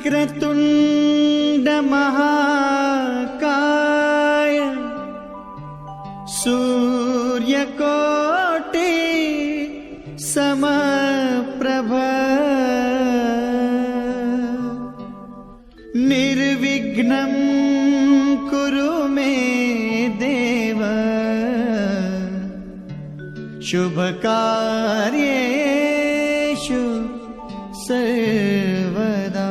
वक्रतुंड महाकाय सूर्यकोटि समप्रभ निर्विघ्नं कुरु मे देव शुभकार्येषु सर्वदा।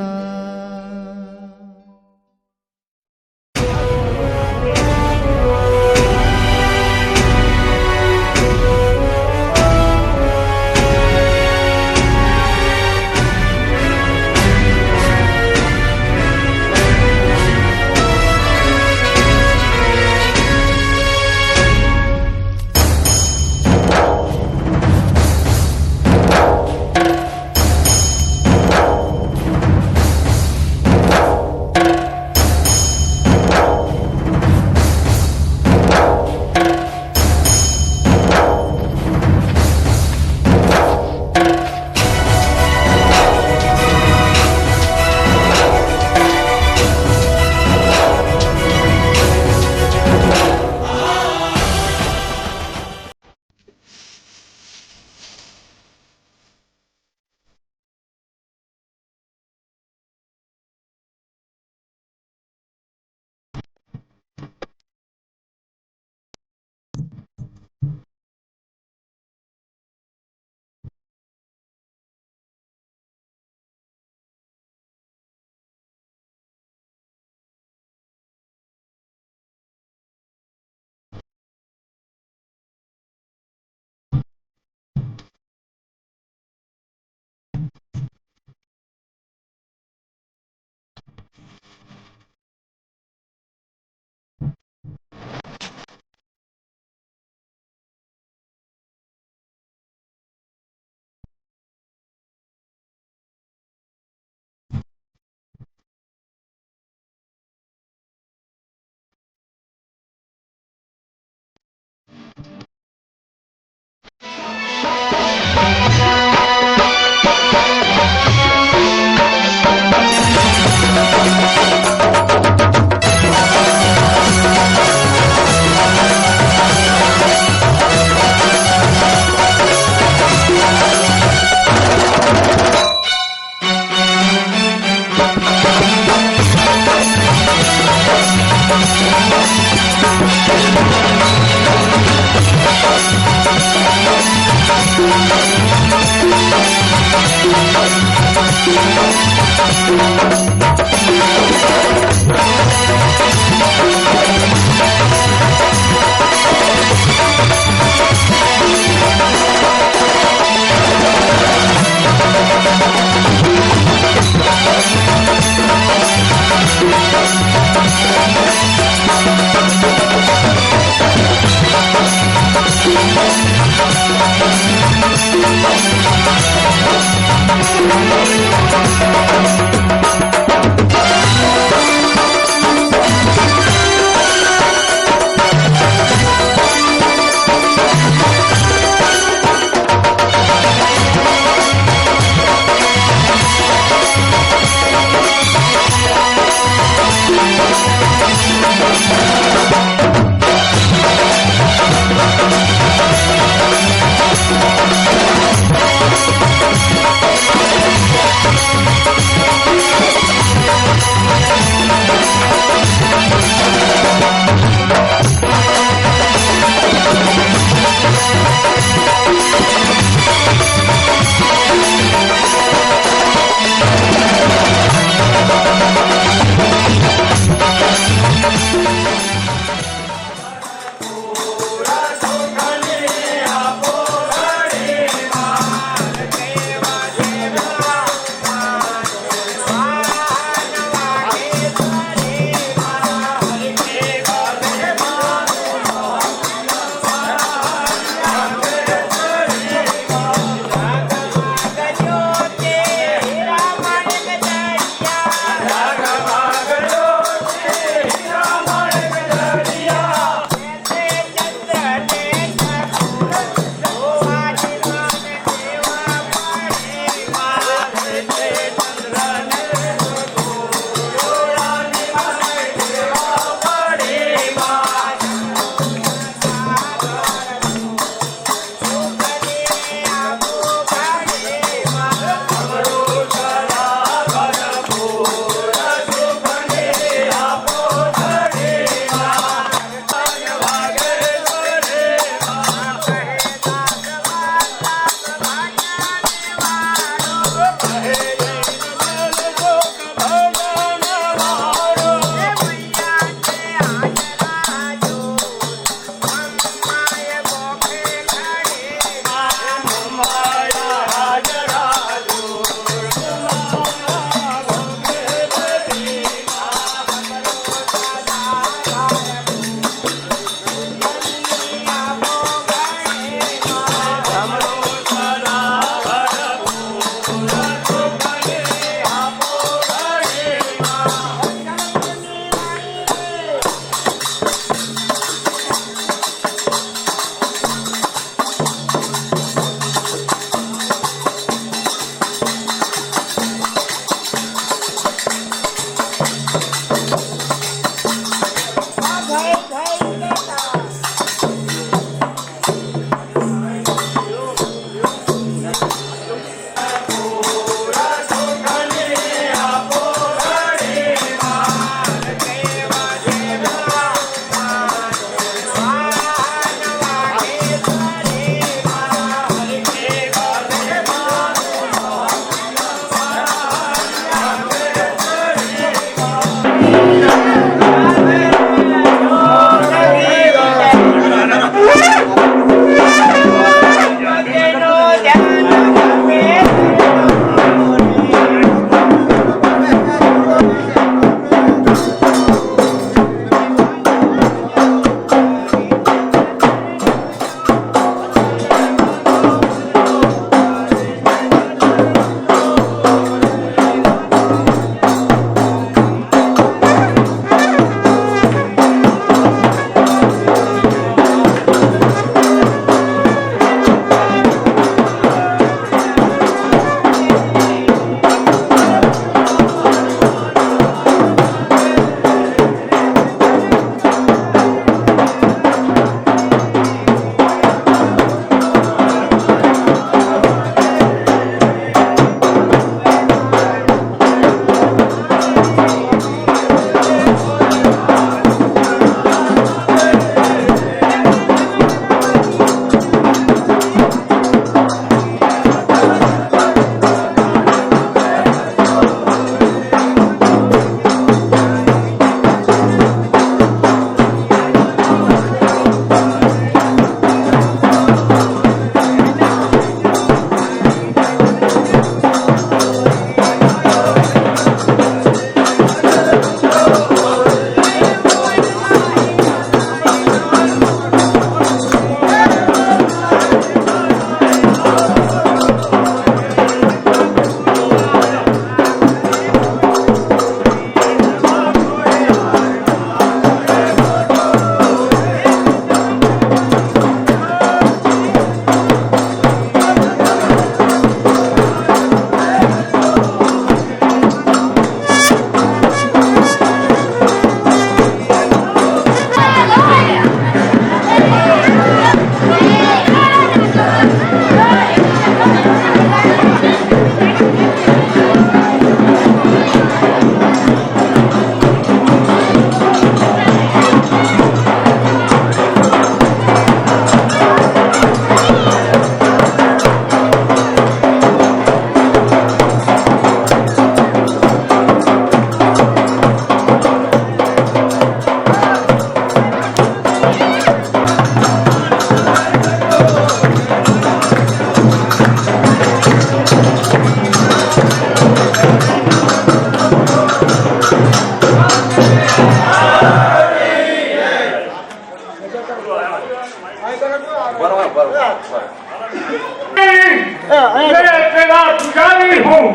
मैं तेरा पुजारी हूँ।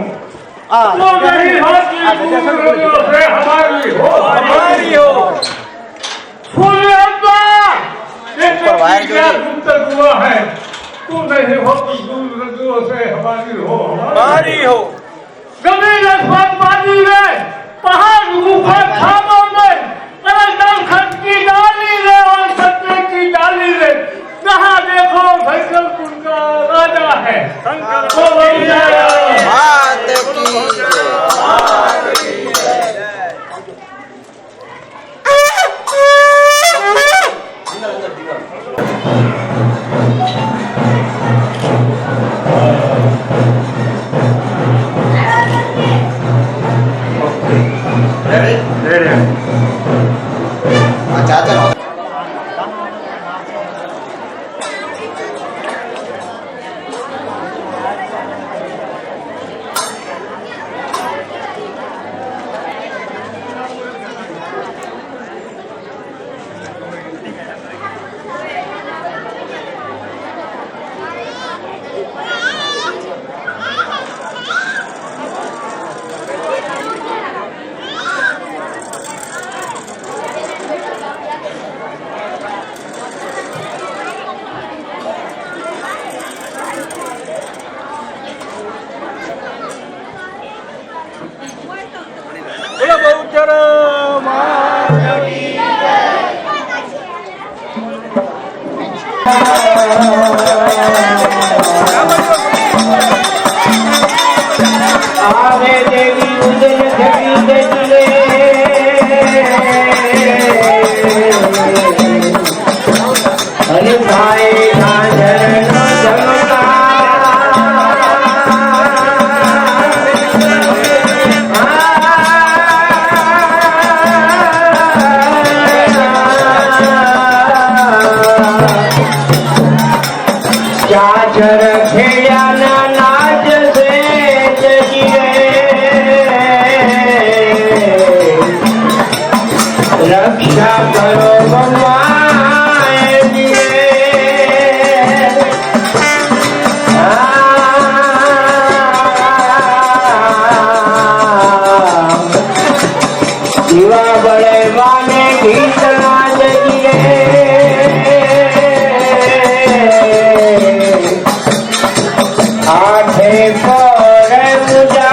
तो नहीं होती दूरियों से हमारी हो। सुन अब्बा, तेरे क्या गुप्त हुआ है? तू नहीं होती दूरियों से हमारी हो। जमीन आसमानी में, पहाड़ गुफा खामों में, तरल खत की डाली रे और सत्य की डाली रे, जहाँ देखो भैरवपुर का राजा है। शंकर को रक्षा करो जीवा बड़े माने भीतना जगिए आठे पर पूजा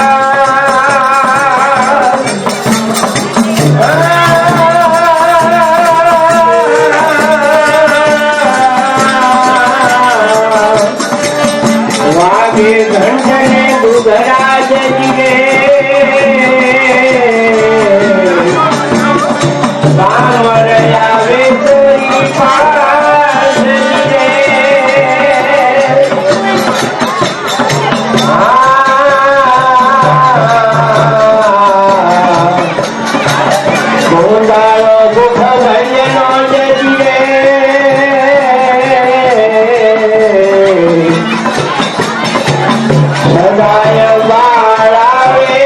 वागे घंटने दुधरा जगिए बावर आवे कोई पास रे गोंडालो दुख भजनो जजिए सदाय बाळावे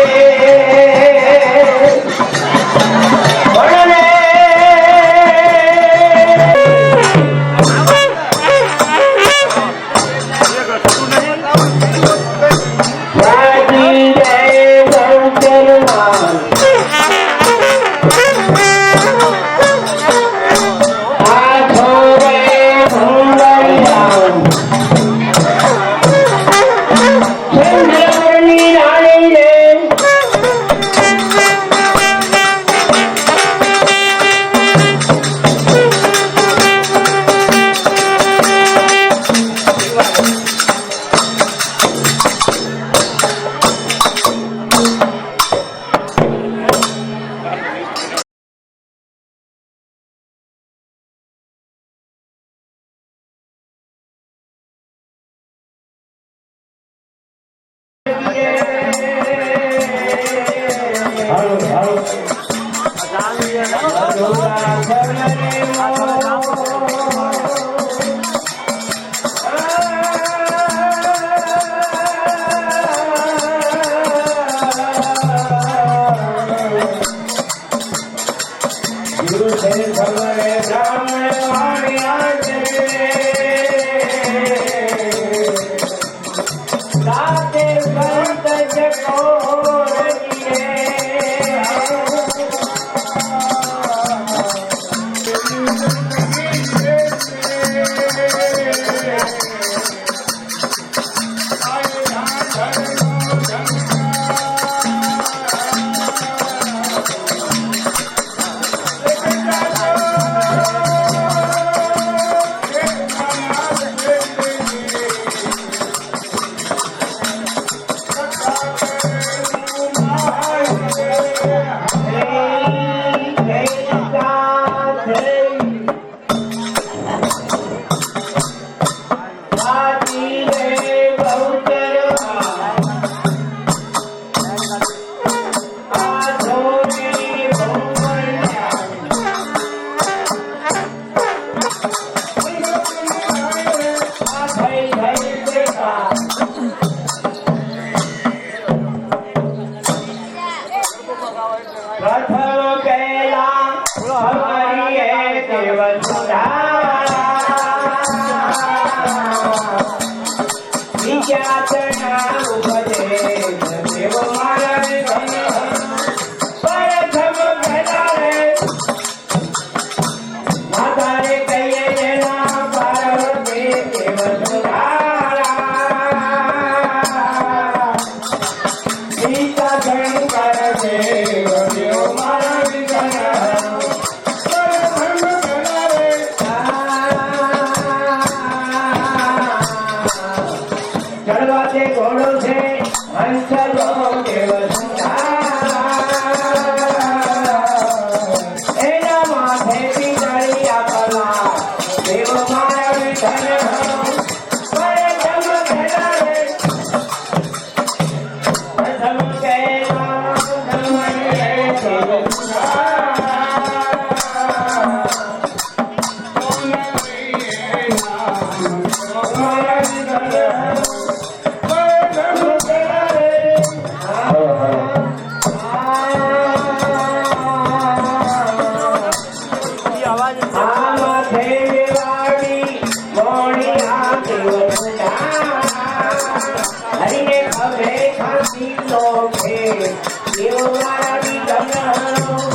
વિદ્યા ચણા ઉપજે દેવ મારા વિઘ્ન પરધમ પહેલા રે માતા રે કહીએ જેના પાર્વતી દેવ સુધારા સીતા શંકર દેવ દેવ મારા વિઘ્ન પરધમ પહેલા રે ચડવાતે ઘોડો છે હંસલો દેવ સુધારા એના માથે પીતળિયા કલા દેવ મારા વિઠ્ઠલ પરધમ પહેલા રે પ્રથમ કહેલા ધમણીએ દેવ મારા વિઠ્ઠલ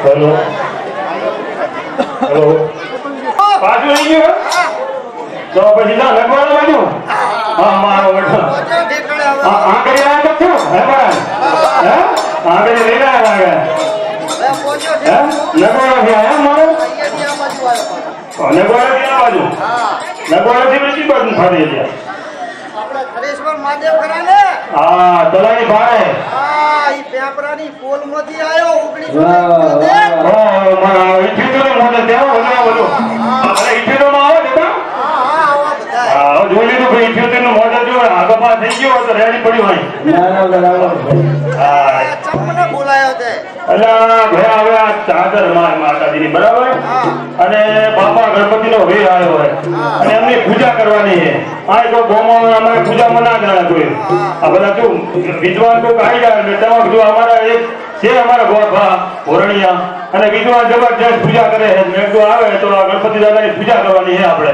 હેલો હેલો પાછું લઈ ગયો તો પછી ના લખવાનું બાજુ હા મારો બેઠો આ કરી આવ્યા તો શું હે પણ હે આ કરી લઈને આવ્યા હે લખવાનો છે હે મારો લખવાનો છે આ બાજુ લખવાનો છે બીજી બાજુ ફરી ગયા હરેશ્વર મહાદેવ ખરા ને હા તલાની ભાઈ હા ઈ પેપરાની પોલમાંથી આયો 19 મારા ઇઠ્ઠીનો મોડે દેવો ઓલા બોલો અરે ઇઠ્ઠીનો માં આવો દેતા હા આવો બધા હા જોઈ લીધું ભાઈ ઇઠ્ઠીનો મોડે જો આગપા થઈ ગયો તો રેડી પડ્યું હોય હા ચમને બોલાયો તે અલા ભયા હવે આ ચાદર માં માતાજીની બરાબર અને બાપા ગણપતિનો વેર આવ્યો હોય અને એમની પૂજા કરવાની છે આ તો ગોમાં અમારે પૂજા મના જ ના કોઈ આ બધા શું વિદ્વાન કોઈ કાઢી જાય એટલે તમારે જો અમારા એક છે અમારા ગોળભા ઓરણિયા અને વિદ્વાન જબરજસ્ત પૂજા કરે છે મેઘો આવે તો આ ગણપતિ દાદાની પૂજા કરવાની છે આપણે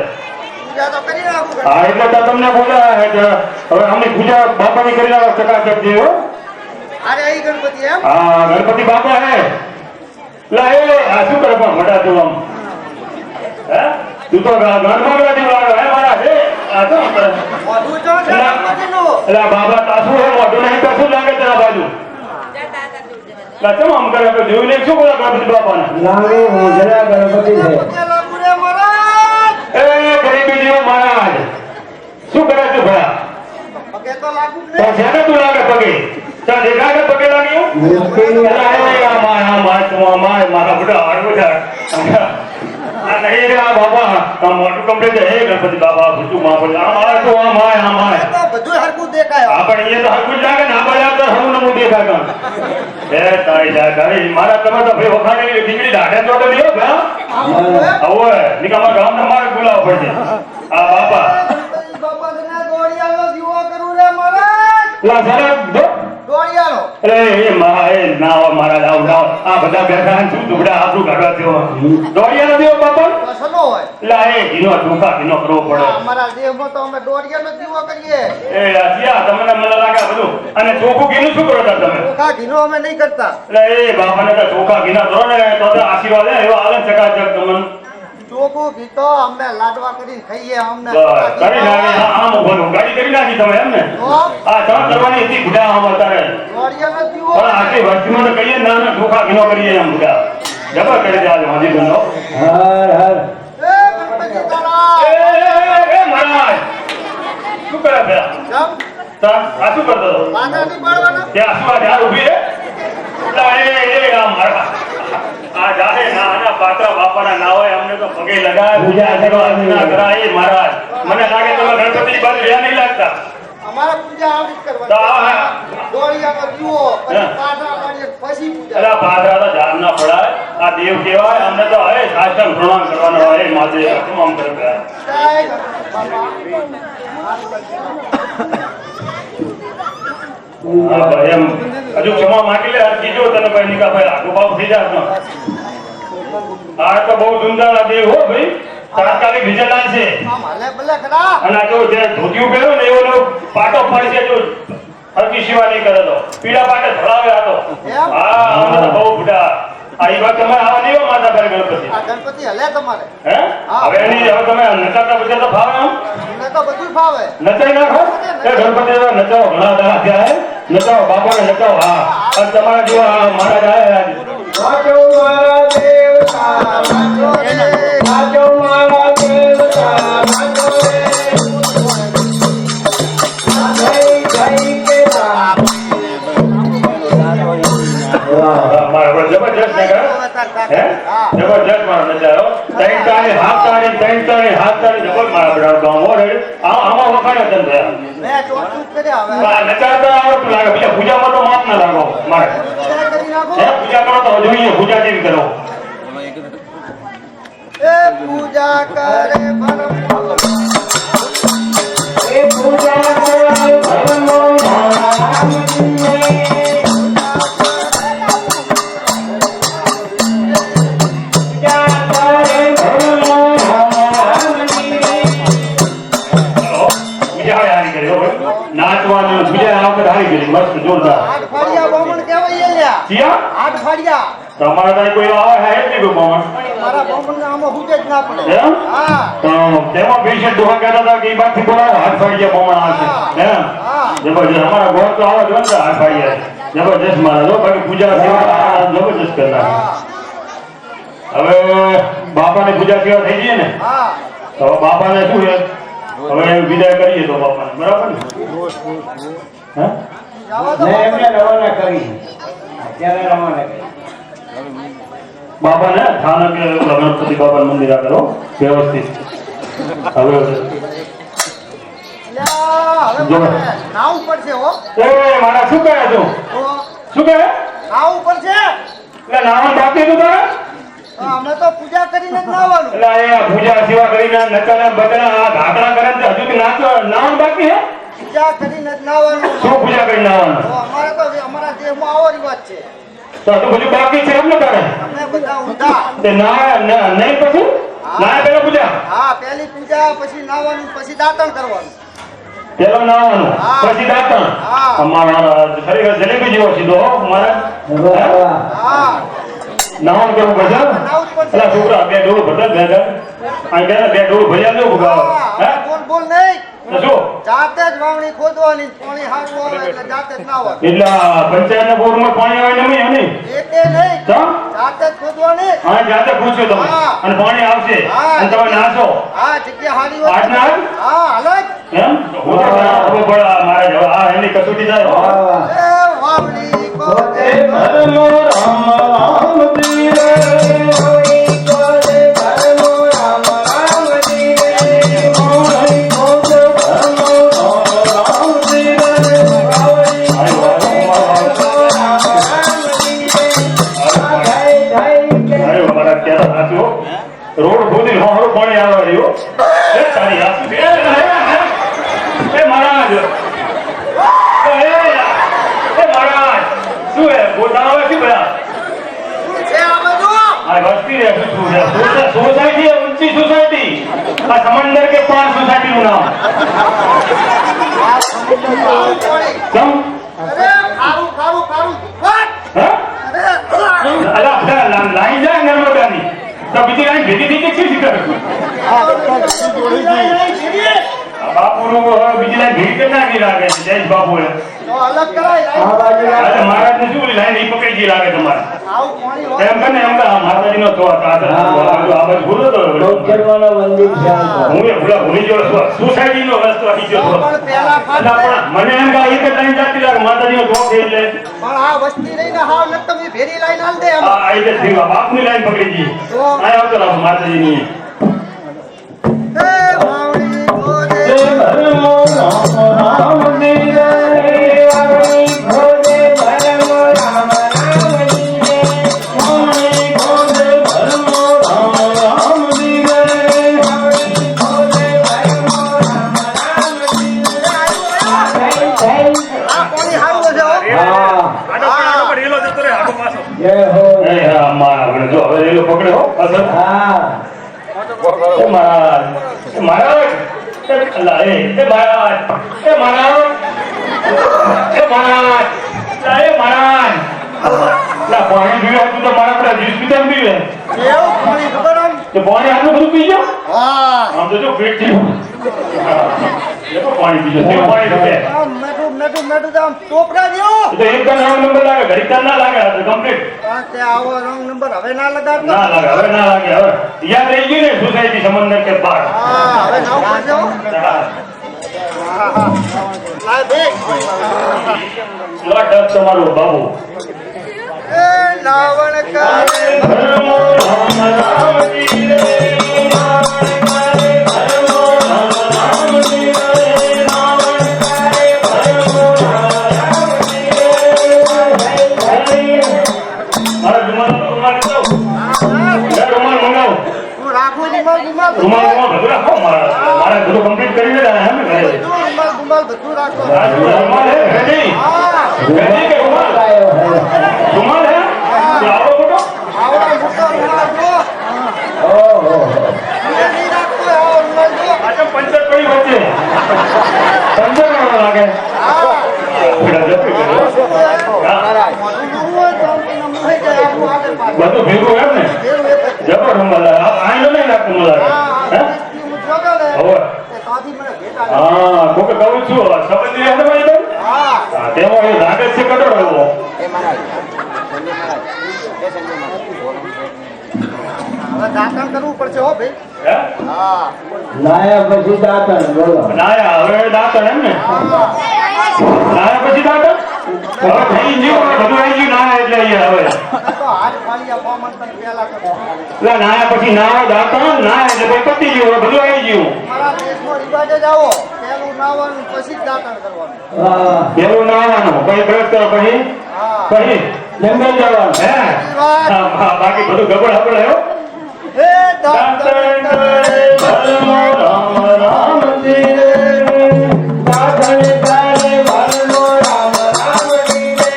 પૂજા તો કરી નાખું હા એટલે તો તમને બોલાયા છે કે હવે અમની પૂજા બાપાની કરી નાખો ચકાચક જે હો અરે અહીં ગણપતિ એમ હા ગણપતિ બાપા હે લા એ આ શું કરે પણ મોટા તું આમ હે તું તો ગણમગડા જેવો લાગે હે મારા હે આ તો મોઢું જો છે ગણપતિનું. એટલે બાબા તાસુ હે મોઢું નહીં તો શું લાગે તેના બાજુ લા ચમ આમ કરે તો જોઈને શું બોલા ગણપતિ બાપાને લાગે મોજરા ગણપતિ છે પગે લાગુ રે મહારાજ. એ ગરીબી જેવો મહારાજ શું કરે તું ભલા પગે તો લાગુ જ તો નહીં. જેને તું લાગે પગે ચા દેખાય પગે લાગ્યું મુશ્કેલી મારા બધા હાડવું છે આ નહીં રે આ બાપા આ મોટું કમ્પ્લેટ હે ગણપતિ બાપા ભૂતું માં બોલ આ મારે તો આ માય તો બધું હરખું દેખાય. આપણે એ તો હરકું જ લાગે ને આપણે આ તો હરું નમું દેખાય કાં એ તારી તારી મારા તમે તો ભાઈ વખાણેલી ડીગરી દાઢે ચોટે નહીં હો હવે નિકામાં ગામ તમારે બોલાવવા પડશે આ બાપા ગણપતિ બાપાને દોડિયાનો દીવો કરું રે મહારાજ. લા જરા દો દોડિયાનો. એ મહા એ નાવ મારા લાવ લાવ આ બધા બેઠા છે શું દુબડા આપણું કાઢવા દેવો દોડિયાનો દેવો બાપા તો શેનો હોય? લા એ ઘીનો ટૂંકા ઘીનો કરવો પડે હા, અમારા દેહમાં તો અમે દોડિયાનો દીવો કરીએ. એ આસિયા તમને મને લાગે આ બધું અને ચોખ્ખું ઘીનું શું કરો તાર તમે ચોખા ઘીનો અમે નહીં કરતા. એટલે એ બાપાને તો ચોખા ઘીના કરો ને તો તો આશીર્વાદ હે એવો આલન ચકાચક તમને ચોખ્ખું ઘી તો અમે લાડવા કરીને ખાઈએ. અમને બસ ચોખા ઘી કરી નાખી આમ ઉભો ગાડી કરી નાખી તમે એમ ને તો આ ચા કરવાની હતી ગુડા આમ અત્યારે દોડિયાનો દીવો. પણ આટલી વસ્તીમાં તો કહીએ ના ના ચોખા ઘીનો કરીએ એમ ગુડા જબર કરી દે આજે હાજી બનો હર હર એ ગણપતિ દાદા. એ મહારાજ શું કરે છે જમ. આ શું કરતો હતો પાછા નહીં પાડવાના. ત્યાં શું આ ઝાડ ઊભી રે એ આ મારા આ જાહે ના પાત્રા બાપાના ના હોય અમને તો પગે લગાય પૂજા ના કરાય એ મહારાજ મને લાગે તમે ગણપતિની બાજુ રહ્યા નહીં લાગતા અમારે પૂજા આવી જ તો કરવાની. આ દોડિયાનો દીવો પછી હા. પાછા પાડીએ પછી પૂજા. અલા પાત્રા તો ઝાડ ના પડાય આ દેવ કહેવાય અમને તો હવે સાષ્ટાંગ પ્રણામ કરવાનો હોય એ માથે તમામ કરે જય ગણપતિ બાપા. હા ભાઈ એમ હજુ ક્ષમા માંગી લે હરકી જો તને ભાઈ નિકા ભાઈ આગુ ભાવ થઈ જાય આ તો બહુ ધૂમધામ દેવ હો ભાઈ તાત્કાલિક રિઝલ્ટ આવશે આમ હલે ભલે ખરા. અને આ જો જે ધોતિયું પહેર્યો ને એવો પાટો ફરી છે જો હરકી સેવા નહીં કરે તો પીળા પાટે ધરાવે આ તો એમ? હા અમે તો બહુ બુઢા આ એ વાત તમારે આવા દેવો માતા ભાઈ ગણપતિ આ ગણપતિ હલે તમારે. હે હવે એની હવે તમે નચાતા બધા તો ફાવે આમ મને તો બધું ફાવે. નચાઈ નાખો એ ગણપતિ દાદા નચાવો ઘણા દાડા થયા હે નચાવો બાપાને નચાવો હા અને તમારા જેવા મહારાજ આયા આજે વાચો મારા દેવતા વાંચો રે. વાચો મારા દેવતા વાચો રે જય જય કેદાર મારા પર જબરજસ્ત ને કરે હે જબરજસ્ત મારો નચાયો ત્રણ તાળી હાથ તાળી જબર મારા બધા ગામ હો રે આમાં વખાણે તને થયા મેં ચોખ્ખું જ કર્યા હવે. આ નચાતા આવડતું લાગે બીજા પૂજામાં તો માપ ના લાગો મારે પૂજા કરી નાખો. હે પૂજા કરો તો જોઈએ પૂજા જેવી કરો એ પૂજા કરે પરમ એ પૂજા કરે ભગવાનનો રામને નાચવાનું પૂજા આ વખત હારી ગઈ મસ્ત જોરદાર આઠ ફાડિયા બામણ કહેવાય એલ્યા. સિયા આઠ ફાડિયા. તમારા ત્યાં કોઈ આવે હે નહીં કોઈ માણસ મારા બામણને આમાં હુજે જ ના પડે. એમ? હા. તો તેમાં પેશન્ટ ડોહા કહેતા હતા કે એ બાજુથી બોલાવો હાથ ફાડી ગયા બમણ આવશે એમ હા. જબરજસ્ત અમારા ગોળ તો આવા જ હોય ને હાથ ફાડી જાય જબરજસ્ત મારા જો બાકી પૂજા સેવા જબરજસ્ત કરનાર હા. હવે બાપાની પૂજા સેવા થઈ ગઈ ને હા. તો હવે બાપાને શું છે હવે વિદાય કરીએ તો બાપાને બરાબર ને હે જવા દો મેં બાપા. એમને રવાના કરી અત્યારે રવાના કરી બાપાને સ્થાનક ગણપતિ બાપા મંદિર આગળ હો, વ્યવસ્થિત હવે લ્યા, હવે જો. મારે નાવું પડશે હો. એ મારા શું કહે તું તો શું કહે નાવું પડશે. એટલે નાવાનું બાકી હતું તારે અમે તો પૂજા કરીને જ નાવાનું. એટલે અહીંયા પૂજા સેવા કરીને નચાના બચના આ ઘાકડા કરે ને હજુ બી નાવાનું બાકી હે પૂજા કરીને જ નાવાનું. શું પૂજા કરીને નાવાનું તો અમારે તો અમારા દેહમાં આવો રિવાજ છે. તો બધું બાકી છે એમ ને તારે અમે બધા ઊંધા. તે નહીં પછી ના પેલા પૂજા હા, પહેલી પૂજા, પછી નાવાનું, પછી દાંતણ કરવાનું. પેલો નાવાનું હા. પછી દાંતણ હા. અમારા ખરેખર જલેબી જેવો સીધો હો મારે હા, નાવાનું કેવું પડશે નાવું જ પડશે. પેલા છોકરા બે ડોળ ભરતા ભેગા આ બે ડોળ ભર્યા દેવું ભગાવો હા, બોલ બોલ નહીં. તો શું જાતે જ વાવણી ખોદવાની, પાણી હારવું આવે એટલે જાતે જ નાવાનું. એટલે પંચાયતના બોરમાં પાણી આવે નહીં એમ નહીં એકે નહીં, તો જાતે જ ખોદવાની. હા જાતે પૂછ્યો તમે હા. અને પાણી આવશે હા. અને તમે નાશો હા, જગ્યા હારી હોય. આજના આજ? હા, હાલો જ. એમ હું તો ખબર પડે મારે જવા આ એની કસોટી થાય એ વાવણી ખોદે રોડ ખોદી હોળું પાણી આવે રહ્યો એ તારી હાથ એ મહારાજ એ મહારાજ શું હે ગોટાળો આવે શું બધા છે આ બધું. આ વસ્તી રે શું છે સોસાયટી ઊંચી સોસાયટી આ સમંદર કે પાર સોસાયટી નું નામ આવું પાણી. કેમ અરે, ખારું, ખારું, ખારું. વાત. હા અરે, અલા લાઈન જાય નર્મદાની તો બીજી લાઈન ભેગી થઈ ગઈ છે શીખર બાપુનું બીજી લાઈન ભેગી કરી નાખી લાગે છે જયેશ બાપુએ તો અલગ કરાય. અરે મહારાજને શું ઓલી લાઈન ઈ પકડી ગઈ લાગે તમારે આવું પાણી હોય. એમ કરીને એમ કે આ માતાજીનો તો આ ભૂલો તો હું એ ભૂલી ગયો સોસાયટીનો રસ્તો આવી ગયો હતો. પણ પેલા એટલે પણ મને એમ કે આ એક જ લાઈન જાતી લાગે માતાજીનો તો છે એટલે પણ આ વસ્તી રહીને હાવ ન તમે ભેરી લાઈન હાલ દે એમ. આ આવી જ થયું. આ બાપની લાઈન પકડી ગઈ તો? આ આવતો લાવો માતાજીની એ વાવણી ખોદે આ પાણી હારું છે હો. એ હા મારા જો હવે એ લોકો પકડે હો અસર એ મહારાજ એ મહારાજ અલ્લા એ મહારાજ એ મહારાજ એ મહારાજ અલ્લા એ મહારાજ લા પાણી પીવે હતું તો મારા પેલા જીસ પીતા પીવે કેવું પાણી ખબર આમ? તો પાણી આટલું બધું પી ગયો હા, આમ તો જો પેટ થયું પાણી પીજો તેવું પાણી પીવે આમ મેઠું મેઠું મેઠું તો આમ ટોપરા જેવો. તો એક તો નંબર લાગે ઘડીક ના લાગે તો કમ્પ્લીટ પણ તે આવો રોંગ નંબર હવે ના લગાડતો. ના લાગે હવે ના લાગે હવે યાદ રહી ગયું ને સોસાયટી સમંદર કે બાર હા, હવે નાવ કરજો. હા, હા. લાય બે. લોટ તમારો બાબુ એ નાવણ કરે ધર્મો રામ રામજી રે તું રાખું રૂમાલ ગુમાલ મારા બધું કમ્પ્લીટ કરી દે હે ને ઘરે રૂમાલ ગુમાલ બધું રાખો. રૂમાલ હે રેડી હા, રેડી કે રૂમાલ રૂમાલ હે આવો મોટો આવડા મોટો રૂમાલ જો. મને નહીં રાખતો આવો રૂમાલ જો. આ તો પંચર પડી વચ્ચે પંચર લાગે હા, બેટા જપી કરે મોઢું નવું હોય તો આમ તેમ થઈ જાય આપણું આગળ પાછળ. બધું ભેગું એમ ને જેવું એ બધું. જબર રૂમાલ આંડો નહીં નાખતું લાગે હા, હે આ હું જોતો ને હવે તે કાંથી મને ભેટ આવે. હા કોકે કહું છું સંબંધી હે તમારી બેન હા, તેમાં એ લાગે છે કટોરો એવો હવે દાંતણ કરવું પડશે હો ભાઈ. હે હા, લાયા પછી દાંતણ બોલો નાયા હવે દાંતણ એમ ને નાયા પછી દાંતણ હવે થઈ ગયું હવે બધું આવી ગયું નાયા એટલે અહીંયા હવે તો હાથ ફાળિયા પામન તને પહેલા કરો. એટલે નાયા પછી નાવા દાંતણ નાયા એટલે પછી પતી ગયું હવે બધું આવી ગયું મારા દેશનો રિવાજ જ આવો. પહેલું નાવાનું પછી જ દાંતણ કરવાનું. હા એવું નાવાનું પછી બ્રશ કરો પછી હા, પછી જંગલ જવાનું હે હા, બાકી બધું ગબડ હબડ આવ્યો હે દાંતણ કરે ધર્મો રામ રામજી રે દાંતણ કરે વરનો રામ રામ જી રે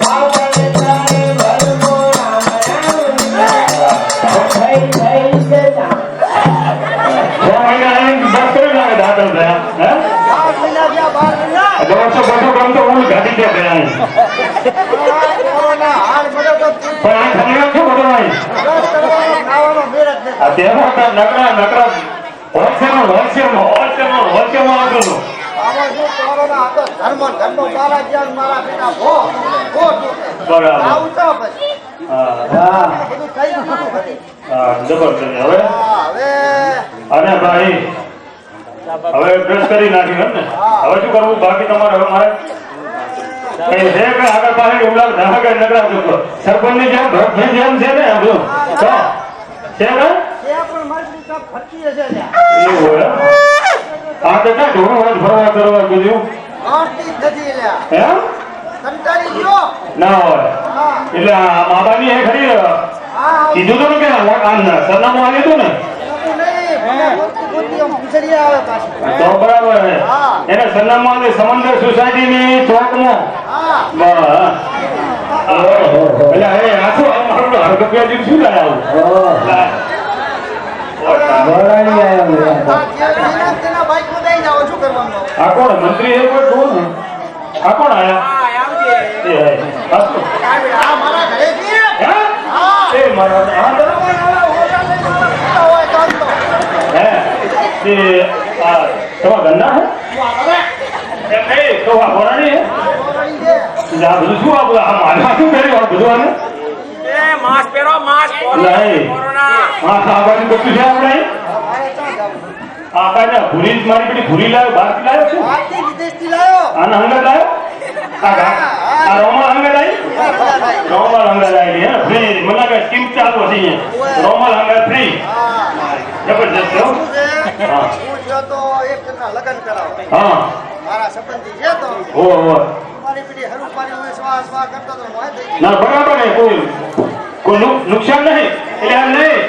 દાંતણ કરે તેમાં તો નકરા હોલસેલમાં આવતો હતો. આમાં શું તમારોના આ તો ધર્મ મારા જ્ઞાન મારા બેટા ભો બરાબર. આવું તો પછી હા બધું થઈ ગયું પછી. હા જબરદસ્ત. હવે હવે અને ભાઈ હવે બ્રશ કરી નાખ્યું એમ ને? હવે શું કરવું બાકી તમારે? હવે મારે કઈ છે કે આગળ પાછળ ઉમલા ધાગર નગરા સરપંચની જેમ ભરતની જેમ છે ને એમ બધું તો છે ને એ પણ મારી કાપ ફરતી હશે ત્યાં એવું હોય એમ? આ તો ક્યાં ઢોળું હોય ફરવા કરવા બધું આરતી થતી લ્યા એમ કંટાળી ગયો ના હોય હા એટલે આ મા બાપની એ ખરી હા કીધું તો ને કે સરનામું આવી હતું ને એવું નહીં મને ગોતી આમ પૂછડી આવે પાછી તો બરાબર છે. હા. એને સરનામું આવે સમંદર સોસાયટીની ચોકમાં હા બસ. એટલે હવે આ શું મારું હરકપિયા જેવું શું લાય આવું ગોરાણી આવ્યા આ જે તેના બાઈકમાં દઈ જાઓ શું કરવાનું આ કોણ મંત્રી એ કોઈ કોણ આ કોણ આયા એ આ શું? આ મારા ઘરેથી હે? એ મારા હા બરાબર. હોય ચાલતો હે એ આ તમારા ઘરના હે એમ નહીં તો આ બોરાણી હે ઓરડી છે આ બધું શું આ બધું આ મારા શું કર્યું આ બધું આને માસ્ક પહેરો માસ્ક નહીં કોરોના હા આ બાજુ બધું છે આપણે મારે ક્યાં જવું આ કાંઈ ભૂરી મારી પેલી ભૂરી લાવ્યો બહારથી લાવ્યો છે આથી વિદેશથી લાયો આના હંગા લાવ્યો આ રોમા હંગા લાવી બધા ભાઈ રોમલ હંગા લાવી હે ફ્રી મને કે સ્કીમ ચાલુ હતી અહીંયા રોમલ હંગા ફ્રી હા જબરજસ્ત હો. શું છે હા. હું જો તો એક જણના લગ્ન કરાવો હા મારા સંબંધી છે તો ઓ મારી પેલી હરુપારી હું સ્વા સ્વા કરતો તો મોય થઈ ગઈ ના બરાબર ને કોઈ નુકસાન નહીં એટલે એમ નહીં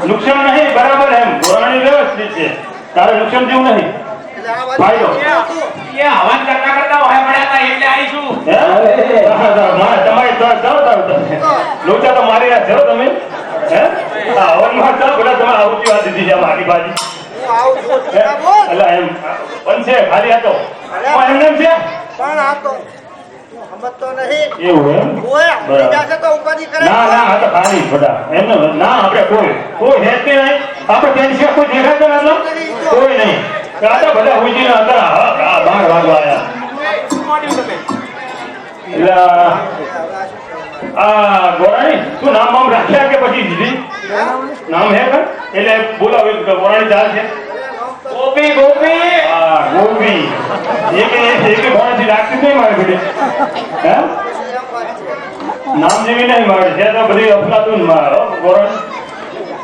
નુકસાન નહીં બરાબર એમ પુરાણી વ્યવસ્થિત છે તારે નુકસાન જેવું નહીં એટલે આ ફાયદો. એ હવન કરતા હોય પડ્યા હતા એટલે આવીશું હે? તમારી લોચા તો મારી રહ્યા છો તમે હે હા હવનમાં ચાલો બધા તમે આવતી વાત દીધી છે મારી બાજી હું આવું છું છોકરા બોલ એટલે એમ બનશે ખાલી હતો એમને એમ છે પણ આ તો તું સમજતો નહીં એવું એમ ઓય બરાબર. બીજા છે તો ઉપાધિ કરે ના ના આ તો ખાલી બધા એમને ના આપણે કોઈ હે કે નહીં આપણે ટેન્શન કોઈ દેખાતો નથી કોઈ નહીં આ તો બધા ઉજીને અંદર 12 વાગવા આવ્યા એટલે આ ગોરાણી શું નામ નામ રાખ્યા કે પછી દીધી નામ હે કે એટલે બોલાવ્યું કે ગોરાણી ચાલ છે ગોપી ગોપી હા ગોપી એક ગોરાણી રાખતી નહીં મારે બેટી હે નામ જેવી નહીં મારે છે તો બધી અફલાતું મારો ગોરાણી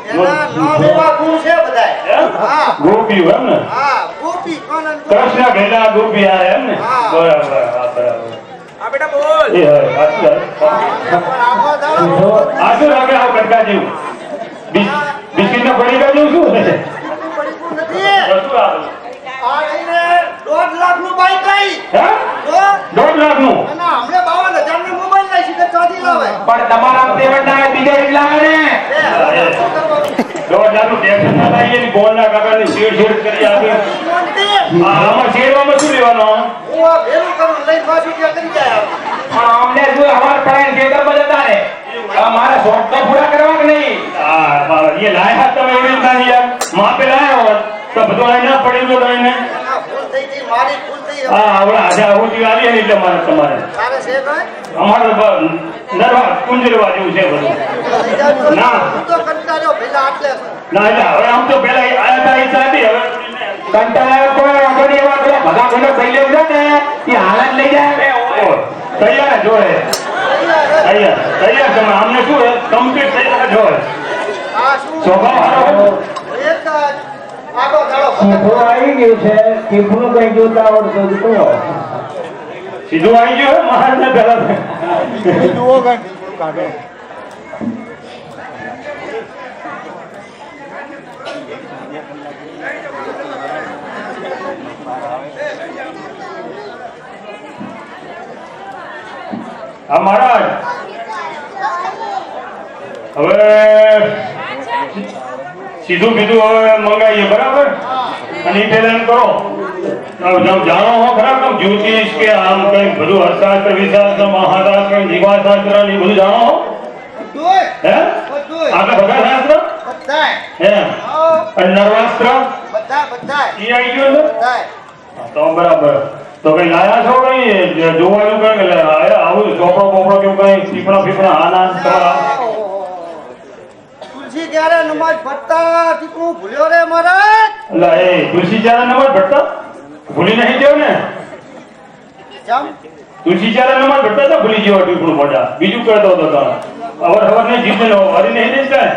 એના નામ એવા ગુણ છે બધાય હા ગોપી એમ ને હા ગોપી કોણ કૃષ્ણ ભેગા ગોપી આ એમ ને હા. બરાબર હા બરાબર આ બેટા બોલ એ હવે સાચું પણ આખો દાડો આ શું લાગે આ કટકા જેવું બિસ્કિટ ના પડીકા જેવું શું છે પડીકું નથી શું આ આ લઈને 1.5 લાખનું બાઈક લઈ હે તો 1.5 લાખનું અને હમણે 52,000 નો મોબાઈલ લઈ સીધા ચાંદી લાવે પણ તમારા પેમેન્ટ બીજા એટલા આવે ને શું કરવાનું 1.5 લાખનું ટેક્સ ના લાવીએ ને ગોળ ના કાકાની શેડ કરી આપી શાંતિ. આમાં શેડવામાં શું લેવાનું હું આ ભેરું કરું લઈને પાછું ત્યાં કરી જાય પણ અમને શું અમાર પ્રાણ ખેતર માં જતા ને મારા શોખ તો પૂરા કરવા કે નહીં હા એ લાયા તમે એવી નથી યાર માપે લાયા હોત તો બધું અહીં ના પડી ગયો તમને આ ભૂલ થઈ ગઈ મારી ભૂલ થઈ હા હવે આજે આવું આવી ને એટલે મારે તમારે તારે છે ભાઈ અમારે નરવા કુંજરવા જેવું છે બધું લઈ જાવ તો ના. હું તો કંટાળ્યો પેલા આટલે ના એટલે હવે આમ તો પેલા આયા હતા ઈચ્છા હતી હવે કંટાળા કોઈ અગર એવા પેલા ભગા ભેગા થઈ લેવું છે ને એ હાલત લઈ જાય ઓ, તૈયાર જ હોય તૈયાર તમે આમને શું હોય કમ્પ્લીટ તૈયાર જ હોય આ શું સ્વભાવ સારો હોય. એક જ આગો દાડો ચીફું આવી ગયું છે ચીફું કઈ જોતા આવડતું તો સીધું આવી ગયું હોય મહારાજ ને પેલા હા મહારાજ હવે સીધું કીધું હવે મંગાવીએ બરાબર અને એ પેલા એમ કરો જાણો હો ખરા કેમ જ્યોતિષ કે આમ કઈ બધું અર્થશાસ્ત્ર વિશાસ્ત્ર મહાશાસ્ત્ર જીવાશાસ્ત્ર ને એ બધું જાણો હો બધુંય હે બધુંય આગળ બધા શાસ્ત્ર બધાય એમ અને નરવાસ્ત્ર બધાય ઈ આવી ગયો છે બધાય તો બરાબર તો કઈ લાયા છો કઈ જોવાનું કઈ આવું ચોપડો બોપડો કેવું કઈ ટીપણા ફીપણા આના તમારા તુલસી ક્યારે નમાજ પઢતા ટીપણું ભૂલ્યો રે મહારાજ એટલે એ તુલસી ચારા નમાજ ભટતા ભૂલી નહીં ગયો ને જમ તુલસી ચારા નમાજ ભટતા તો ભૂલી ગયો ટીપણું મોટા બીજું કહેતો હતો તો અવર હવર નહીં જીતે નો હરી નહીં દેતા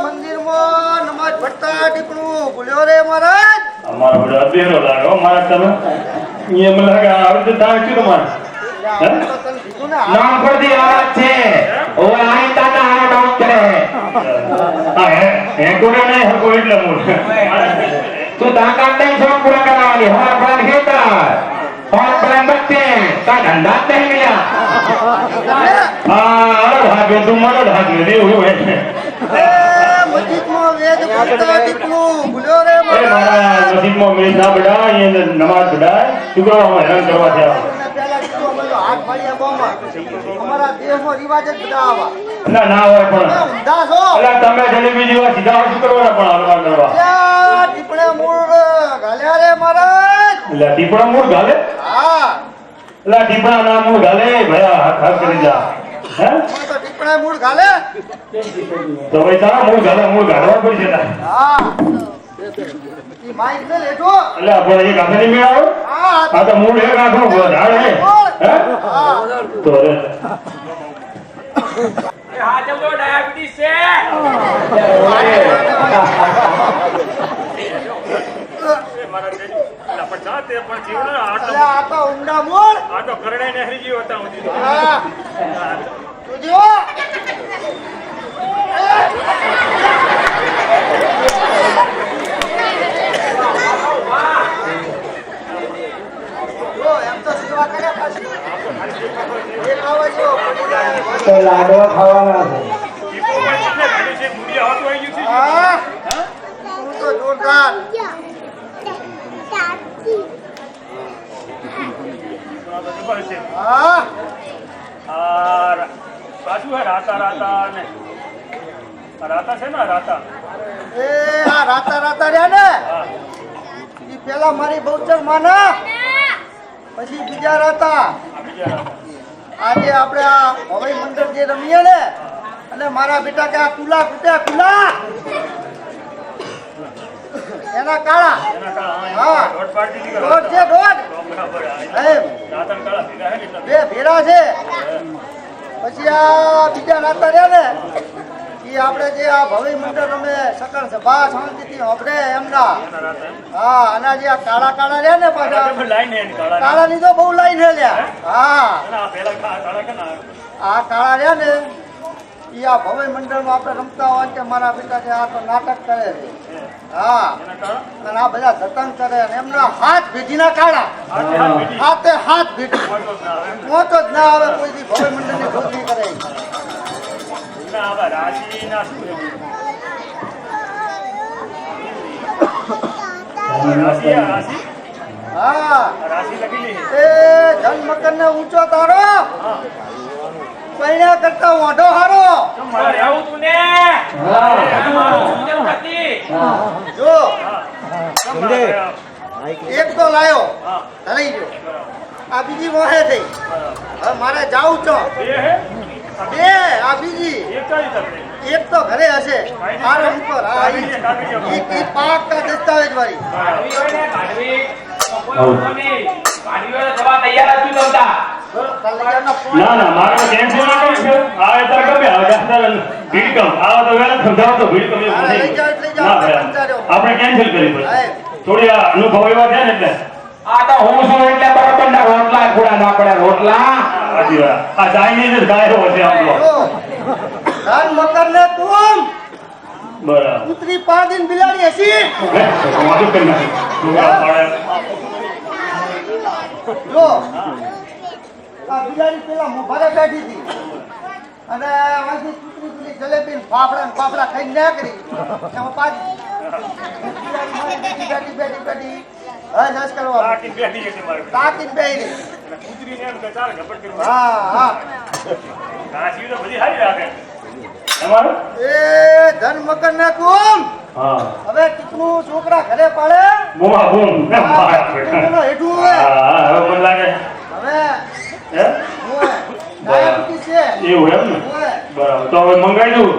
મંદિરમાં નમાજ પઢતા ટીપણું ભૂલ્યો રે મહારાજ અમારો બધો અધેરો લાગે હો મારા તમે એ મને લાગે આવડે તાર શું તમારે હે? તો તને કીધું ને નામ પરથી આવાજ છે ઓય આઈતા ના આ નામ કરે હા હે કોને નહીં હરકો એટલે મૂળ તું તાકાત નહીં છો પૂરા કરવાની હોર પ્લાન ખેતર હોર પ્લાન બચ્ચે તા ધંધા જ નહીં મિલ્યા હા અરે ભાગ્ય તું મને ભાગ્ય દેવું હોય એ મસ્જિદમાં વેદ પઢતા ટીપણું ભૂલ્યો રે એ મારા મહારાજ નસીબમાં મેં ના બડાય એને નમાજ બડાય છોકરાઓમાં હેરાન કરવા થયા તમને પહેલા કીધું અમે તો હાથ ફાડ્યા બોમાં અમારા દેહમાં રિવાજ જ બધા આવા ના હોય તમે પણ ઊંધા છો એટલે તમે જલેબી જેવા સીધા શું કરવાના પણ હલવા કરવા ત્યાં ટીપણે મૂળ ઘાલ્યા રે મહારાજ એટલે ટીપણા મૂળ ઘાલે હા એટલે ટીપણા ના મૂળ ઘાલે ભયા હાથ કરી જા હે અમે તો ટીપણે મૂળ ઘાલે તો ભાઈ તારા મૂળ ઘાલવા પડશે તારે. હા ઈ માઈક ને લેજો એટલે આપણે એક હાથે નહીં મેળાવો હા આ તો મૂળ એક આખું ઝાડ હે હે હા તો રે હા જમજો ડાયાબિટીસ છે અલે આ તો ઊંડા મૂળ હા જોજો જો એમ તો સેવા કર્યા પાછી એક આવે જો પડી જાય. તો લાડવા ખાવાના છે હા હું તો જોરદાર હા રાતા છે ને રાતા એ આ રાતા રાતા રહ્યા ને ઈ પેલા મારી બહુચર માના પછી બીજા રાતા આજે આપણે આ હવાઈ મંડળ જે રમીએ ને અને મારા બેટા કે આ કુલા કૂટ્યા કુલા એના કાળા હા દોઢ છે દોઢ એમ બે ભેરા છે પછી આ બીજા રાતા રહ્યા ને ઈ આપણે જે આ ભવાઈ મંડળ અમે સકળ સભા શાંતિથી આપણે એમના હા અને જે આ કાળા કાળા રહ્યા ને પાછા કાળા ની તો બહુ લાઈન છે લ્યા હા આ કાળા રહ્યા ને ઈ આ ભવાઈ મંડળમાં આપણે રમતા હોય કે મારા બેટા છે આ તો નાટક કરે છે હા અને આ બધા જતન કરે અને એમના હાથ ભેજીના કાળા હાથે હાથ ભેજી મોટો જ ના આવે કોઈ દી ભવાઈ મંડળની ખોજ નહીં કરે હા એ જન મકર ને ઊંચો તારો પૈણા કરતા ઓઢો હારો જો એક તો લાયો ધરાઈ ગયો આ બીજી મોહે થઈ હવે મારે જાવું છો બે આ બીજી એક તો ઘરે હશે આરો ઉપર આ ઈ પાક કા દસ્તાવેજ વાળી ના મારે કેન્સલ ના કરી છે આવે તાર ગમે આવે જાસ્તર ભીડકમ આવે તો વેલા સમજાવો તો ભીડકમ એ હા, લઈ જાઓ, લઈ જાઓ. ના ભાઈ, આપણે કેન્સલ કરી પડે થોડી આ અનુભવ એવા છે ને એટલે આ તો હું છું એટલે બરોબર ના રોટલા ખોડા ના પડે રોટલા સાચી વાત આ ચાઇનીઝ જ ગાયો હશે આપણો જો ધન મકર ને તુમ બરાબર ઉતરી પાદિન બિલાડી હસી વાતું કરી નાખી તું આ પાડે જો આ બિલાડી પેલા મોભારે બેઠી હતી અને અહીંથી કૂતરી પેલી જલેબી ને ફાફડા ખાઈ નાખી એમાં પાછી બિલાડી મારી બેઠી હા નાશ કરવા તાકી બેઠી છે મારી તાકીને બેહી કૂતરીને એમ કે ચાલ ઝપટ કરી હા હા ઘાસી તો બધી હારી રાખે તમારે એ ધન મકર ને કુમ હા હવે ટીકનું છોકરા ઘરે પાડે બુમા બુમ ટીકનું હેઠું હોય હા હવે મને લાગે હવે હે હોય ડાયાબિટીસ છે એવું એમ ને હોય બરાબર તો હવે મંગાઈ દઉં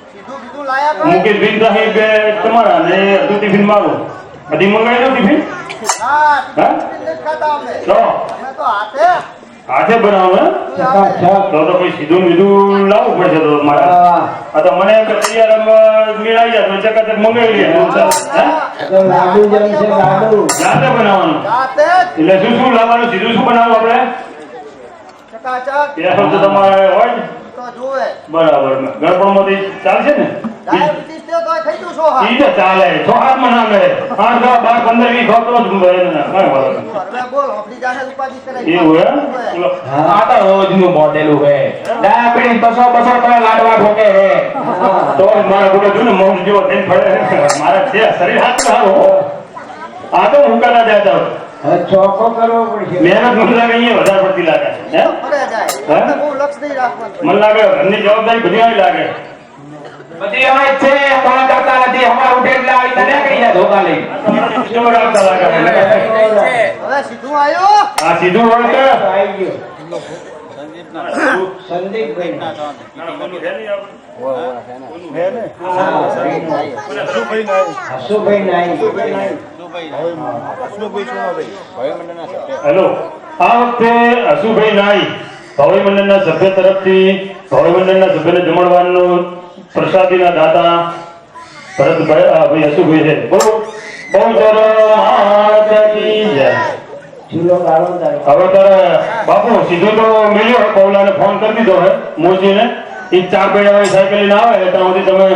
કીધું કીધું લાયા કરે મુકેશ બિન સાહેબ તમારા ને અડધું ટિફિન મારું બધી મંગાઈ દઉં ટિફિન હા હા? ટિફિન નથી ખાતા અમે તો અમે તો હાથે હાથે બનાવો હે તું હાથે. તો કોઈ સીધું ને બીધું લાવવું પડશે તો મારે આ તો મને એમ કે તૈયાર મેળાઈ જાય તો ચકાચક મંગાવી લઈએ દૂધ સાથે. હે તો લાડુ જેમ છે લાડુ જાતે બનાવવાનું હાથે જ એટલે શું શું લાવવાનું સીધું શું બનાવવું આપણે ચકાચક એ તો તમારે હોય ને તો જોવે બરાબર ગરબડમાંથી ચાલશે ને ડાયાબિટીસ છે તો ખાઈ દઉં છો હા ઈ તો ચાલે છો હાથ માં ના મળે 8 10 12 15 20 ખોટો જ કઈ વાંધો નહીં. હવે બોલ આપણી જાને ઉપાધિ કરે એવું હે બોલો. આ તો રોજનું મોડેલું હે ડાયાબિટીસ 200 તો લાડવા ઠોકે હે તો મારા ગોડો જો ને મૌન જેવો થઈને ફરે મારા છે શરીર હાથ સારું આ તો હુંકાના જાતા હવે ચોખ્ખો કરવો પડશે મહેનત મને લાગે અહીંયા વધારે પડતી લાગે હે ફરે જાય હે? આપણે બહુ લક્ષ નહીં રાખવાનું મને લાગે ઘરની જવાબદારી બધી આવી લાગે બધી હોય છે કોણ કરતા નથી હમણાં ઉઠે એટલે આવી તને કરી જાય ધોકા લઈ સિસ્ટમ રાખતા લાગે હવે સીધું આવ્યો આ સીધું હોય તો આવી ગયો સંદીપભાઈ હસુભાઈ નાઈ હેલો આ વખતે હસુભાઈ નાઈ ભવાઈ મંડળના સભ્ય તરફથી ભવાઈ મંડળના સભ્યને જમણવારનું પ્રસાદીના દાતા ભરતભાઈ ભાઈ હસુભાઈ છે બહુ બહુ ચૂલો ગાળો તારે હવે તારે બાપુ સીધું તો મળ્યો પૌલાને ફોન કરી દીધો હે મોજીને એ 4 પૈડા વાળી સાયકલ લઈને આવે એટલે ત્યાં સુધી તમે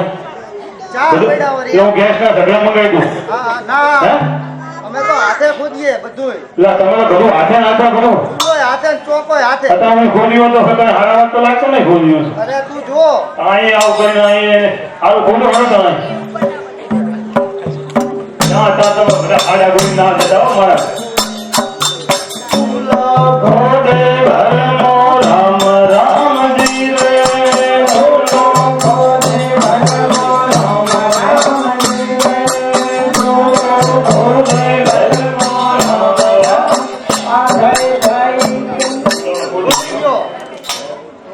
ચાર બધું પૈડા વળી એવું ગેસના ઢગલા મંગાવી દઉં હા હે ના અમે તો હાથે ખોદીએ બધુંય એટલે તમે તો બધું હાથે નાખો બધું ચૂલોય હાથે ને ચોકોય હાથે અત્યારે અમે ખોલ્યું તો કઈ હારા વાત તો લાગતો નહીં ખોલ્યું અરે તું જો અહીં આવું કરીને અહીં આવું ખોટું હોય તમે ના ત્યાં તમે બધા આડા ગોળી ના દેતા હો મારા ઘોડે ભરમો રામ રામજી રે બોલો ઘોડે ભરમો રામ રામજી રે બોલો ઘોડે ભરમો રામ જો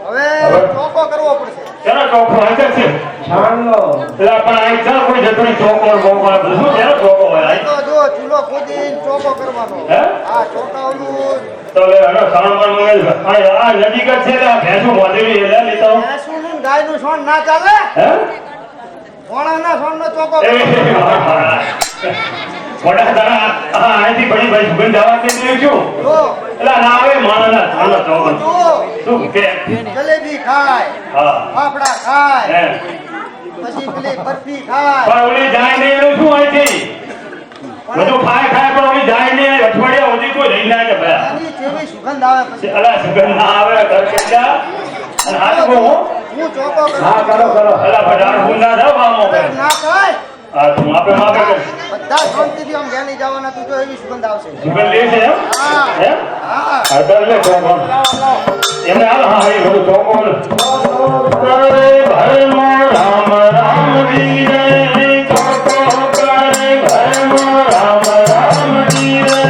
હવે ચોકો કરવો પડશે ચલો ચોખ્ખો હાજર છે છાણલો એટલે પણ અહીં ચા કોઈ જતું ચોકોર બોકોર બધું શું છે ચોખ્ખો હોય તો જો ચૂલો ખોદીને ચોકો કરવાનો હે? હા ચોકાઓનું તો લે હલો સાણમાં મંગાવી આ નજીક જ છે એટલે આ ભેંસું મોઢેલી એટલે લેતા હું ભેંસુનું ને ગાયનું સોણ ના ચાલે હે ઘોડાના સોણનો ચોકો એ કરવાનો. મોટા તારા અહીંથી બડી ભાઈ સુગંધ જવા કે છું જો એટલે ના આવે માણસના સાણનો ચોકન જો શું કે જલેબી ખાય હા ફાફડા ખાય હે પછી પેલી બરફી ખાય પણ ઓલી જાય ને એનું શું અહીંથી બધું ખાય ખાય પણ ઓલી જાય ને અઠવાડિયા સુધી કોઈ રહી ના કે ભાઈ એની જેવી સુગંધ આવે પછી અલા સુગંધ ના આવે ઘર કેટલા અને હાથ બહુ હું ચોકો કરું હા કરો કરો અલા ભડાડ ગુંડા થાવ મામો ના થાય હા તું માપે માપે કર બધા શાંતિથી આમ ઘેરની જવાના તું જો એવી સુગંધ આવશે સુગંધ લે છે એમ હા હે હા અડધા લે ચોકો એમને હાલ હા એ બધું ચોકો કરે ભરમો રામ રામજી રે ચોકો કરે ભરમો રામ રામજી રે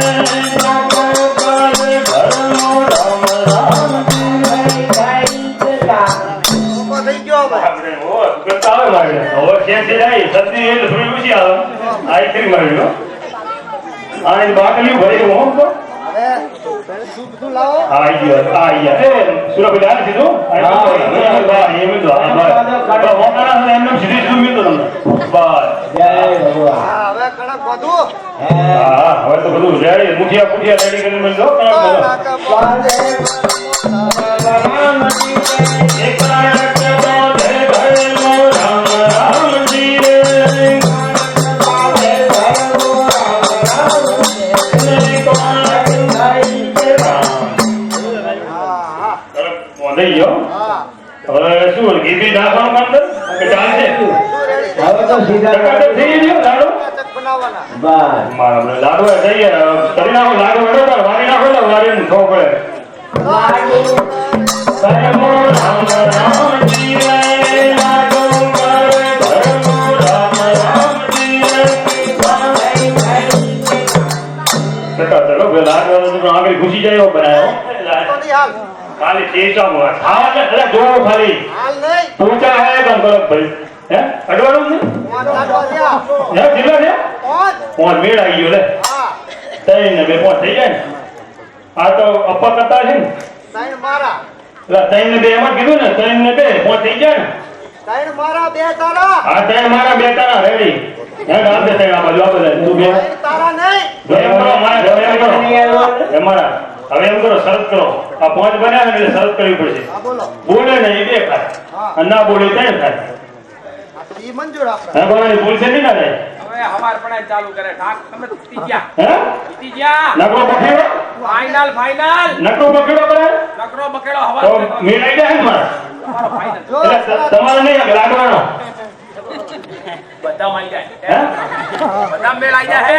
ચોકો કરે ભરમો રામ રામજી રે ચોકો થઈ ગયો હવે આપણે ઓ સુગંધ આવે મારે હવે કેમ છે જાય સબ્જી એટલે થોડી ઓછી આવે આ એક માર્યો આ બાટલી ભરી હું તો હવે શું બધું લાવો આઈ ગયા એ સુરભી દાલ કીધું હા એમ તો હા બસ હોનારા એમને સીધી સીધું મિલતો તમને બસ જય ભગવાન હા હવે કડક બધું હા હવે તો બધું રેડી મુઠિયા પુઠિયા રેડી કરીને મિલતો હા હવે શું ઘી નાખવાનું કામ કે ચાલશે હવે તો સીધા ટકાટક થઈ ગયો લાડુ ચક બનાવવાના બસ મારા લાડુ જઈએ કરી નાખો લાડુ વડો વારી નાખો ને વારી ખબર પડે રામ રામ જી રે લાડુ खाली चीजा हुआ खावा के अरे जो खाली હાલ નહીં पूछा है कम करो भाई हैं अडवाणो ने કોણ કાઢવા ગયા या जिला ने કોણ कोण मेड़ आई गयो ले હા तई ने बे पहुंच થઈ જાય આ તો અપ્પા કરતા છે ને ત્રણ મારા એટલે તઈ ને બે એમાં કીધું ને તઈ ને બે પહોંચ થઈ જાય ને ત્રણ મારા બે તારા આ તઈ મારા બે તારા રેડી હે ગામ દે તઈ આ બાજુ આ બધા તું બે ત્રણ તારા નહીં એમ કરો મારા એમ કરો એ મારા હવે એમ કરો શરત કરો આ પાંચ બન્યા ને એટલે શરત કરવી પડશે હા બોલો બોલે ને એ બે ખાય અને ના બોલે તઈ ખાય આ તો ઈ મંજૂર આપણે હે બોલવાની ભૂલ છે નહીં ના થાય હવે હવાર પણ ચાલુ કરે ઠાક તમે જીતી ગયા હે જીતી ગયા નકરો પકડ્યો ફાઇનલ નકરો પકડ્યો કરે નકરો બકેડો હવાર તો મેળાઈ જાય ને મારા તમારો ફાઇનલ જો એટલે તમારે નહીં લાગવાનો બધા મળી હે જાય બધા મેળ આવી જાય હે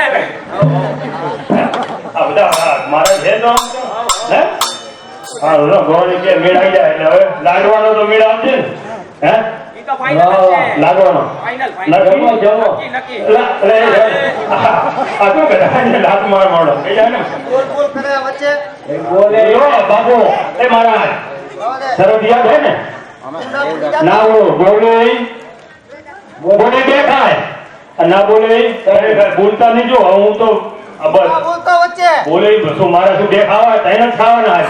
આ બધા મારા છે તો હે હા રો ગોળી કે મેળાઈ જાય એટલે હવે લાગવાનો તો મેળ આવશે ને હે ઈ તો ફાઇનલ છે લાગવાનો ફાઇનલ નક્કી નક્કી નક્કી આ શું કરે લાત માર મારો કઈ જાય ને બોલ બોલ કરે વચ્ચે બોલે લો બાબુ એ મહારાજ આવો દે શરત યાદ હે ને ઊંડા પડી જા ના બોલે બોલે બે ખાય અને ના બોલે બોલતા નહીં જો હું તો બસ આ બોલતો વચ્ચે બોલે શું મારે શું બે ખાવા તઈને જ ખાવાના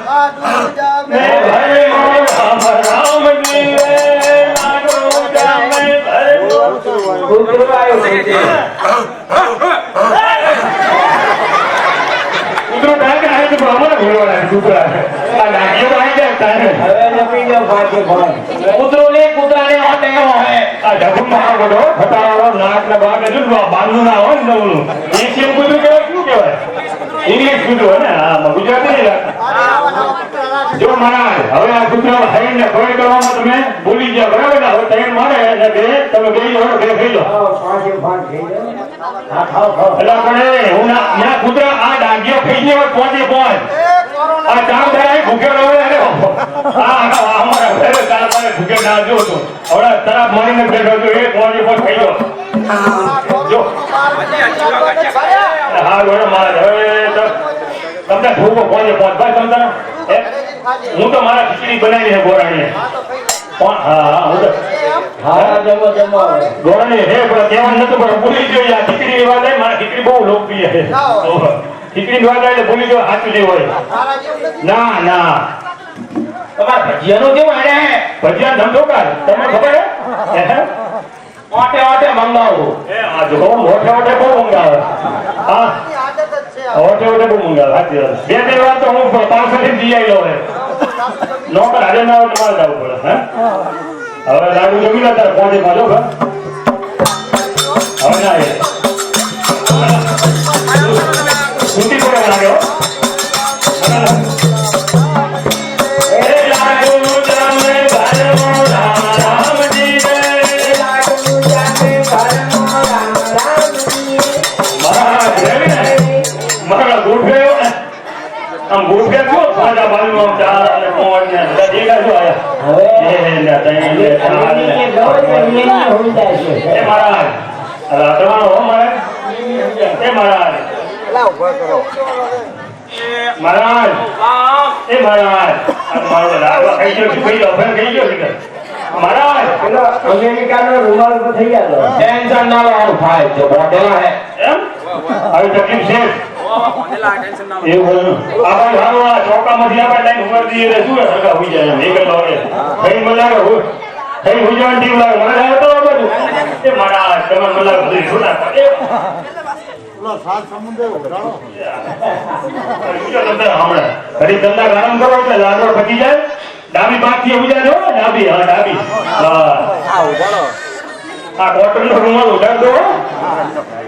આ ડૂબ જા મે ભરે રામ જી રે લાગો જા મે ભરે કૂતરો આવ્યો કૂતરો ડાકે આવે તો અમારે બોલવાના કૂતરા આ લાગ્યો આવી જાય તારે હવે જમી જાવ પાછે ભાઈ કૂતરો ને કૂતરાને હોતે હોય આ ઢગું મારો ગડો ફટાવાળો નાક ના ભાગે જો બાંધું ના હોય ને નવલું એશિયન કૂતરું કહેવાય શું કહેવાય ઇંગ્લિશ કૂતરું ને હા ગુજરાતી નહીં લાગે જો મહારાજ હવે આ કૂતરો હરીને ખોઈ કરવામાં તમે ભૂલી ગયા બરાબર ને હવે તૈયાર મારે અને બે તમે બે જોડો બે ખાઈ લો પાછે ભાગ થઈ જાય હા ખાઓ ખાઓ એટલે પણ હું ના કૂતરા આ ડાંગીઓ ખાઈ ગયો પહોંચે પહોંચ એ કોરોના આ ચાર દાડા ભૂખ્યો રહે અરે અમારા ઘરે ચાર દાડા ભૂખ્યો ના જો તો હવે તરફ મારીને બેઠો તો એ પહોંચે પહોંચ ખાઈ ગયો જો હા ગોળો મારે હવે તો તમને ભૂખો પહોંચે પહોંચ ભાઈ તમને હું તો મારા ખીચડી બનાવી છે ગોરાણીએ હા હું તો હા જમો જમો ગોરાણી હે પણ કહેવાનું નતું પણ ભૂલી ગયો આ ખીચડી ની વાત મારા ખીચડી બહુ લોકપ્રિય છે ખીચડી ની વાત એટલે ભૂલી ગયો સાચું નહીં હોય તારા જેવું નથી ના ના તમારા ભજીયાનો કેવું આડે ભજીયા ધંધો કર તમને ખબર હે ઓટે ઓટે મંગાવો એ આ જો ઓટે ઓટે બહુ મંગાવે હા ની આદત જ છે ઓટે ઓટે બહુ મંગાવે સાચી વાત બે ત્રણ વાર તો હું 500 થી જી આવ્યો હે નોકર હાજર ના હોય તમારે જવું પડે હે હવે લાડુ જમી લે તારે પહોંચે પાછો હવે ના એ છૂટી પડે લાગે હો મહારાજ એ મહારાજ મારો લાડવા ખાઈ ગયો ખાઈ લો ફેર ખાઈ ગયો છે મહારાજ પેલો અમેરિકાનો રૂમાલ પર થઈ ગયો ટેન્શન ના લો ભાઈ જો બોટેલા હે એમ આવી તકલીફ છે ટેન્શન ના એવું આપણે હારો આ ચોકામાંથી આપણે લાઈન ઉપર દઈએ એટલે શું હરખા હોઈ જાય એક જ લાગે કઈ મલાગે કઈ હોઈ જવાનું ટીમ લાગે મને લાગે તો બધું એ મહારાજ તમે મલાગે બધું શું ના કરે ઘડી ધંધા આરામ કરો એટલે લાડો પતી જાય ડાબી બાકી ઉજાડો ડાબી હા ડાબી આ કોટન નો રૂમાલ ઉડાડ દો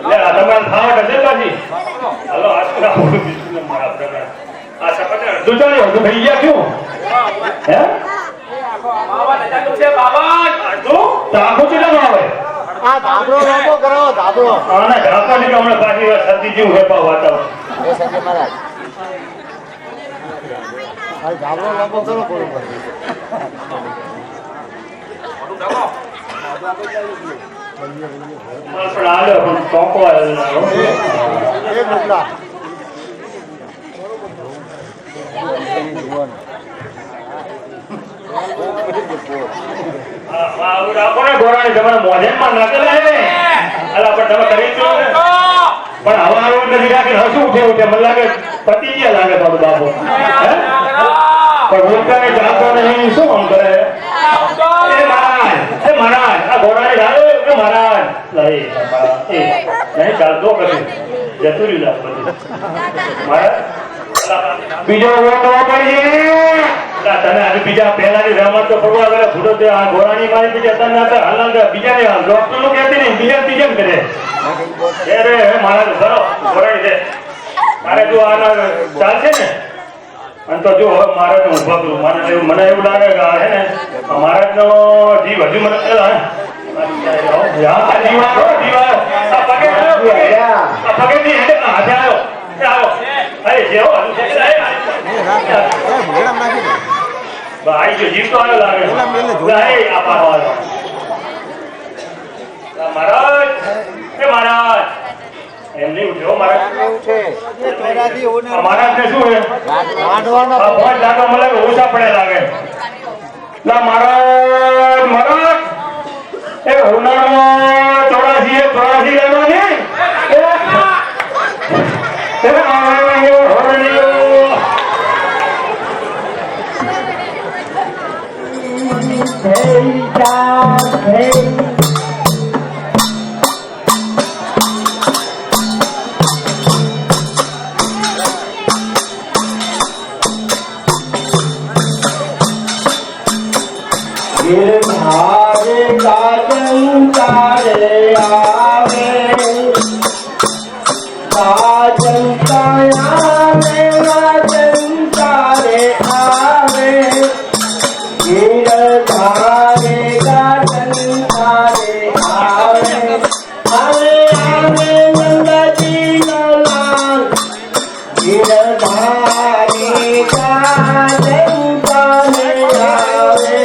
લે આ તમારે ખાવા છે બાજી હાલો આ સપટ દુચારી તો થઈ ગયા ક્યું હે બાબા ને ચાલુ છે બાબા તો આખો કેટલા આવે આ ધાબળો લાંબો કરો ધાબળો આને ઢાપા ની હમણાં પાછી વાર શરદી જેવું વેપા વાતાવરણ એ સજ્જન મહારાજ આ ધાબળો લાંબો કરો બરોબર પણ આલ્યો પણ ચોંકવા એક ડુકડા બાબુ રાખો ને ગોરાણી તમારે મોઢેમાં નાખેલા છે અલા પણ તમે કરી જ લો ને. પણ હવા આવું નથી રાખી હસું ઉઠે મને લાગે પતિ ગયા લાગે તારું બાપુ હે? પણ બોલતાને જાણતો નહીં શું આમ કરે એ મહારાજ આ ગોરાણી લાવે કે મહારાજ લઈ એ નહીં ચાલતો કશું જતું રહ્યું લાગ બધું મહારાજ બીજો વોટ પડી તને આજે બીજા પહેલાની રમત તો પડવા કરે ફૂટો તે આ ગોરાણી મારી બીજા તને હતા હાલના બીજાને ડોક્ટર નું કહેતી નહીં બીજા કરે રે મારા ધરો ગોરાણી છે મારે જો આના ચાલશે ને અને તો જો હવે મહારાજ ને ઉભા કરું મને એવું લાગે કે આ હે ને મહારાજ નો જીવ હજુ મને પગે હાથે આવ્યો અરે જેવો ભાઈ જો જીવ તો આવ્યો લાગે મહારાજ એ મહારાજ એમ નહીં ઉઠ્યો મહારાજ મહારાજ ને શું હે ભોજ લાગવા મળે ઓછા પડે લાગે મહારાજ એ ઉનાળામાં 84 લેવાની गिरधारे काजन तारे आवे काजन तारे आवे गिरधारे काजन तारे आवे आवे आवे नंदी लाल गिरधारे काजन तारे आवे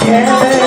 Yeah.